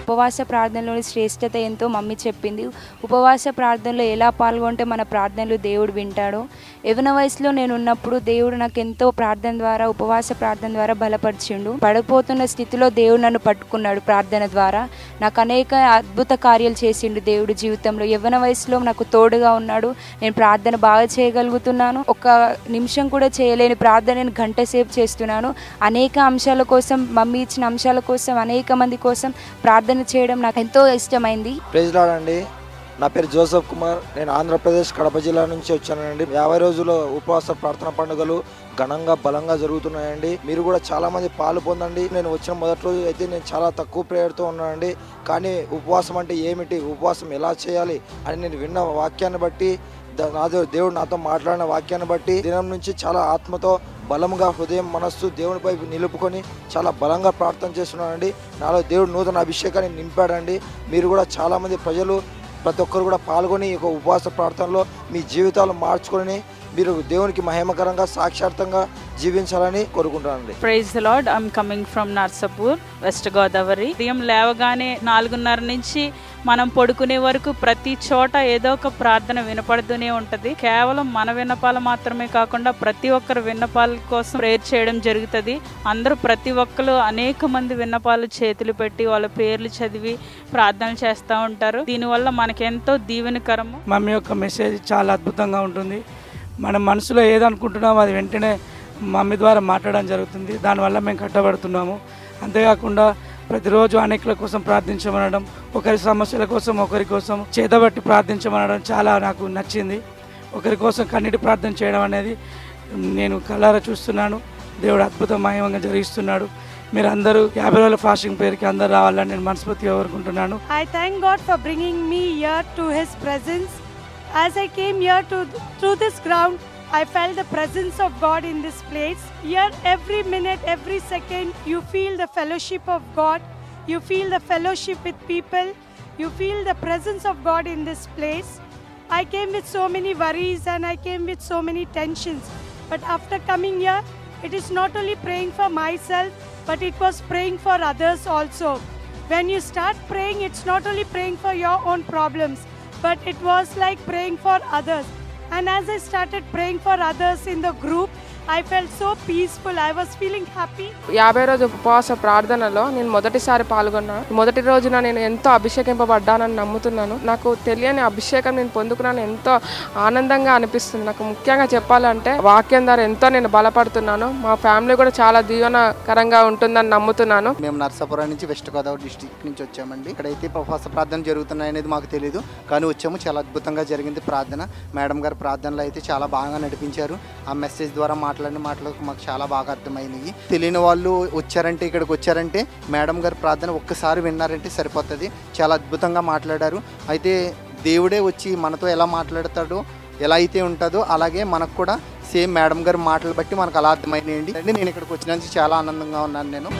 ఉపవాస ప్రార్థనలోని శ్రేష్టత ఎంతో మమ్మీ చెప్పింది. ఉపవాస ప్రార్థనలో ఎలా పాల్గొంటే మన ప్రార్థనలు దేవుడు వింటాడో. యవ్వన వయసులో నేను ఉన్నప్పుడు దేవుడు నాకు ఎంతో ప్రార్థన ద్వారా, ఉపవాస ప్రార్థన ద్వారా బలపరిచిండు. పడిపోతున్న స్థితిలో దేవుడు నన్ను పట్టుకున్నాడు. ప్రార్థన ద్వారా నాకు అనేక అద్భుత కార్యాలు చేసిండు దేవుడు జీవితంలో. యవ్వన వయసులో నాకు తోడుగా ఉన్నాడు. నేను ప్రార్థన బాగా చేయగలుగుతున్నాను. ఒక నిమిషం కూడా చేయలేని ప్రార్థన నేను గంట సేపు చేస్తున్నాను. అనేక అంశాల కోసం, మమ్మీ ఇచ్చిన అంశాల కోసం, అనేక మంది కోసం ప్రార్థన చేయడం నాకు ఎంతో ఇష్టమైంది. ప్రైజ్ లార్డ్ అండి. నా పేరు జోసెఫ్ కుమార్. నేను ఆంధ్రప్రదేశ్ కడప జిల్లా నుంచి వచ్చానండి. 50 రోజుల ఉపవాస ప్రార్థన పండుగలు ఘనంగా బలంగా జరుగుతున్నాయండి. మీరు కూడా చాలా మంది పాలు పొందండి. నేను వచ్చిన మొదటి రోజు అయితే నేను చాలా తక్కువ ప్రేయర్తో ఉన్నానండి. కానీ ఉపవాసం అంటే ఏమిటి, ఉపవాసం ఎలా చేయాలి అని నేను విన్న వాక్యాన్ని బట్టి, దేవుడు నాతో మాట్లాడిన వాక్యాన్ని బట్టి దినం నుంచి చాలా ఆత్మతో బలంగా హృదయం మనస్సు దేవునిపై నిలుపుకొని చాలా బలంగా ప్రార్థన చేస్తున్నానండి. నాలో దేవుడు నూతన అభిషేకాన్ని నింపాడండి. మీరు కూడా చాలామంది ప్రజలు ప్రతి ఒక్కరు కూడా పాల్గొని ఈ ఉపవాస ప్రార్థనలో మీ జీవితాలు మార్చుకొని మీరు దేవునికి మహిమకరంగా సాక్షార్థంగా జీవించాలని కోరుకుంటానండి. Praise the Lord. I'm coming from Narsapur, West Godavari. ఉదయం లేవగానే 4:30 నుంచి మనం పడుకునే వరకు ప్రతి చోట ఏదో ఒక ప్రార్థన వినపడుతూనే ఉంటుంది. కేవలం మన విన్నపాలు మాత్రమే కాకుండా ప్రతి ఒక్కరు విన్నపాల కోసం ప్రేయర్ చేయడం జరుగుతుంది. అందరూ ప్రతి ఒక్కరు అనేక మంది విన్నపాలు చేతులు పెట్టి వాళ్ళ పేర్లు చదివి ప్రార్థనలు చేస్తూ ఉంటారు. దీనివల్ల మనకెంతో దీవెనకరము. మమ్మీ యొక్క మెసేజ్ చాలా అద్భుతంగా ఉంటుంది. మన మనసులో ఏదనుకుంటున్నామో అది వెంటనే మమ్మీ ద్వారా మాట్లాడడం జరుగుతుంది. దానివల్ల మేము కట్టబడుతున్నాము. అంతేకాకుండా ప్రతిరోజు అనేకుల కోసం ప్రార్థించమనడం, ఒకరి సమస్యల కోసం ఒకరి కోసం చేతబట్టి ప్రార్థించమనడం చాలా నాకు నచ్చింది. ఒకరి కోసం కన్నీటి ప్రార్థన చేయడం అనేది నేను కళ్ళారా చూస్తున్నాను. దేవుడు అద్భుతం మహిమంగా జరిగిస్తున్నాడు. మీరు అందరూ 50 రోజుల ఫాస్టింగ్ పేరుకి అందరూ రావాలని నేను మనస్ఫూర్తిగా కోరుకుంటున్నాను. I thank God for bringing me here to His presence. As I came here through this ground, I felt the presence of God in this place. Here, every minute, every second, you feel the fellowship of God. You feel the fellowship with people. You feel the presence of God in this place. I came with so many worries and I came with so many tensions. But after coming here, it is not only praying for myself, but it was praying for others also. When you start praying, it's not only praying for your own problems, but it was like praying for others. And as I started praying for others in the group, I felt so peaceful. I was feeling happy. 50 రోజు ఉపవాస ప్రార్థనలో నేను మొదటిసారి పాల్గొన్నాను. మొదటి రోజున నేను ఎంతో అభిషేకింపబడ్డానని నమ్ముతున్నాను. నాకు తెలియని అభిషేకం నేను పొందుకున్నాను. ఎంతో ఆనందంగా అనిపిస్తుంది. నాకు ముఖ్యంగా చెప్పాలంటే వాక్యం ద్వారా ఎంతో నేను బలపడుతున్నాను. మా ఫ్యామిలీ కూడా చాలా దీవెనకరంగా ఉంటుందని నమ్ముతున్నాను. మేము నర్సాపురం నుంచి వెస్ట్ గోదావరి డిస్ట్రిక్ట్ నుంచి వచ్చామండి. ఇక్కడైతే ఉపవాస ప్రార్థన జరుగుతున్నాయి అనేది మాకు తెలియదు, కానీ వచ్చాము. చాలా అద్భుతంగా జరిగింది ప్రార్థన. మేడం గారు ప్రార్థనలు అయితే చాలా బాగా నడిపించారు. ఆ మెసేజ్ ద్వారా మాట్లాడిన మాటలు మాకు చాలా బాగా అర్థమైనవి. తెలియని వాళ్ళు వచ్చారంటే, ఇక్కడికి వచ్చారంటే మేడం గారి ప్రార్థన ఒక్కసారి విన్నారంటే సరిపోతుంది. చాలా అద్భుతంగా మాట్లాడారు. అయితే దేవుడే వచ్చి మనతో ఎలా మాట్లాడతాడో, ఎలా అయితే ఉంటుందో అలాగే మనకు కూడా సేమ్ మేడం గారి మాటలు బట్టి మనకు అలా అర్థమైనాయండి. నేను ఇక్కడికి వచ్చినందుకు చాలా ఆనందంగా ఉన్నాను నేను.